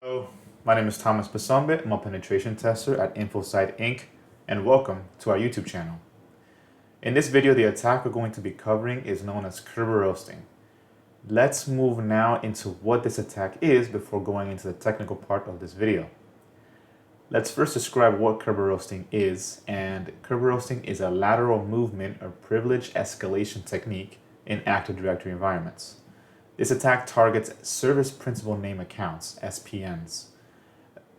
Hello, my name is Thomas Basombe. I'm a penetration tester at InfoSight Inc. and welcome to our YouTube channel. In this video, the attack we're going to be covering is known as Kerberoasting. Let's move now into what this attack is before going into the technical part of this video. Let's first describe what Kerberoasting is, and Kerberoasting is a lateral movement or privilege escalation technique in Active Directory environments. This attack targets service principal name accounts, SPNs.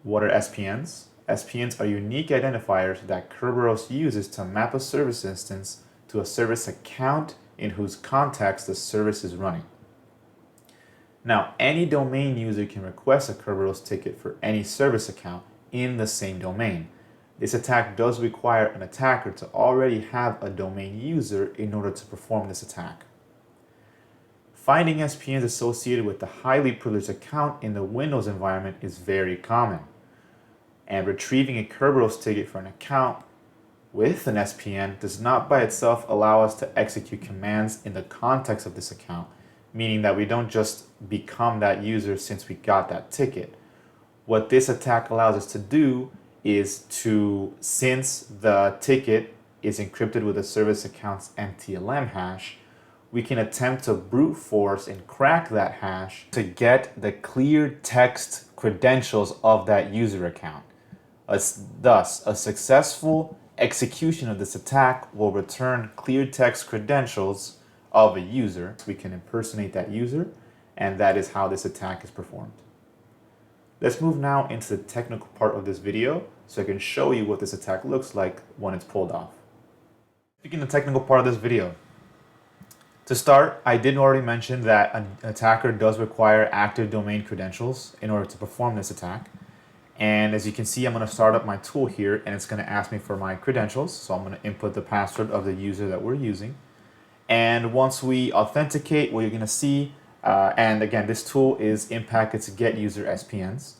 What are SPNs? SPNs are unique identifiers that Kerberos uses to map a service instance to a service account in whose context the service is running. Now, any domain user can request a Kerberos ticket for any service account in the same domain. This attack does require an attacker to already have a domain user in order to perform this attack. Finding SPNs associated with the highly privileged account in the Windows environment is very common. And retrieving a Kerberos ticket for an account with an SPN does not by itself allow us to execute commands in the context of this account, meaning that we don't just become that user since we got that ticket. What this attack allows us to do is to, since the ticket is encrypted with a service account's MTLM hash, we can attempt to brute force and crack that hash to get the clear text credentials of that user account. Thus, a successful execution of this attack will return clear text credentials of a user. We can impersonate that user, and that is how this attack is performed. Let's move now into the technical part of this video so I can show you what this attack looks like when it's pulled off. Speaking of the technical part of this video, to start, I did already mention that an attacker does require active domain credentials in order to perform this attack. And as you can see, I'm going to start up my tool here and it's going to ask me for my credentials. So I'm going to input the password of the user that we're using. And once we authenticate, what you're going to see, and again, this tool is in packets get user SPNs.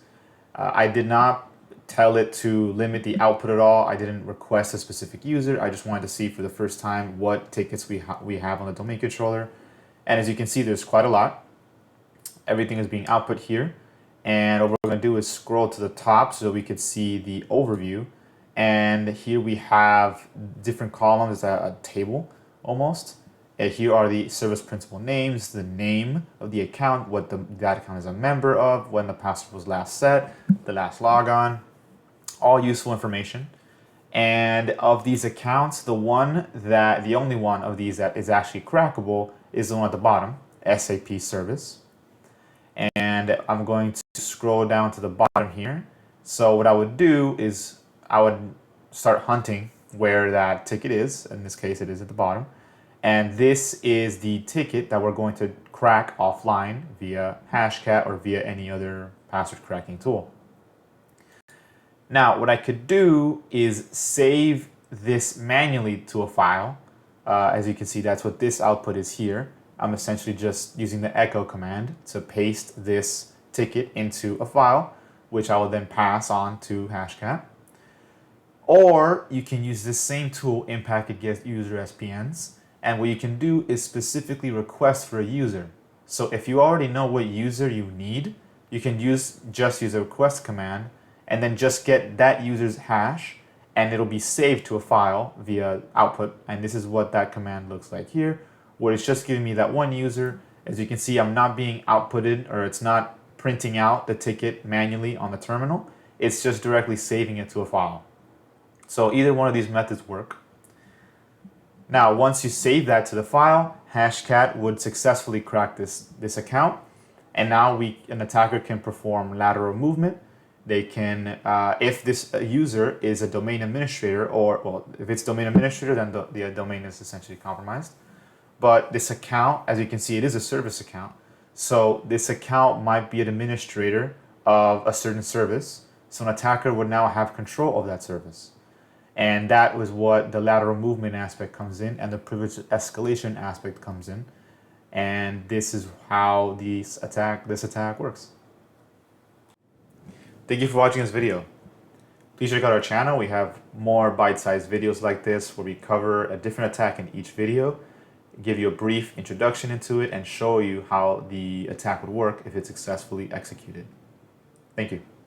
I did not tell it to limit the output at all. I didn't request a specific user. I just wanted to see for the first time what tickets we have on the domain controller. And as you can see, there's quite a lot. Everything is being output here. And what we're going to do is scroll to the top so we could see the overview. And here we have different columns, a table almost. And here are the service principal names, the name of the account, what that account is a member of, when the password was last set, the last logon. All useful information. And of these accounts, the only one of these that is actually crackable is the one at the bottom, SAP service. And I'm going to scroll down to the bottom here. So what I would do is I would start hunting where that ticket is. In this case, it is at the bottom. And this is the ticket that we're going to crack offline via Hashcat or via any other password cracking tool. Now, what I could do is save this manually to a file. As you can see, that's what this output is here. I'm essentially just using the echo command to paste this ticket into a file, which I will then pass on to Hashcat. Or you can use this same tool, in packet get user SPNs, and what you can do is specifically request for a user. So if you already know what user you need, you can just use a request command and then just get that user's hash and it'll be saved to a file via output. And this is what that command looks like here, where it's just giving me that one user. As you can see, I'm not being outputted, or it's not printing out the ticket manually on the terminal. It's just directly saving it to a file. So either one of these methods work. Now, once you save that to the file, Hashcat would successfully crack this account. And now an attacker can perform lateral movement. They can, if this user is a domain administrator, if it's domain administrator, then the domain is essentially compromised. But this account, as you can see, it is a service account. So this account might be an administrator of a certain service. So an attacker would now have control of that service. And that was what the lateral movement aspect comes in, and the privilege escalation aspect comes in. And this is how this attack works. Thank you for watching this video. Please check out our channel. We have more bite-sized videos like this where we cover a different attack in each video, give you a brief introduction into it, and show you how the attack would work if it's successfully executed. Thank you.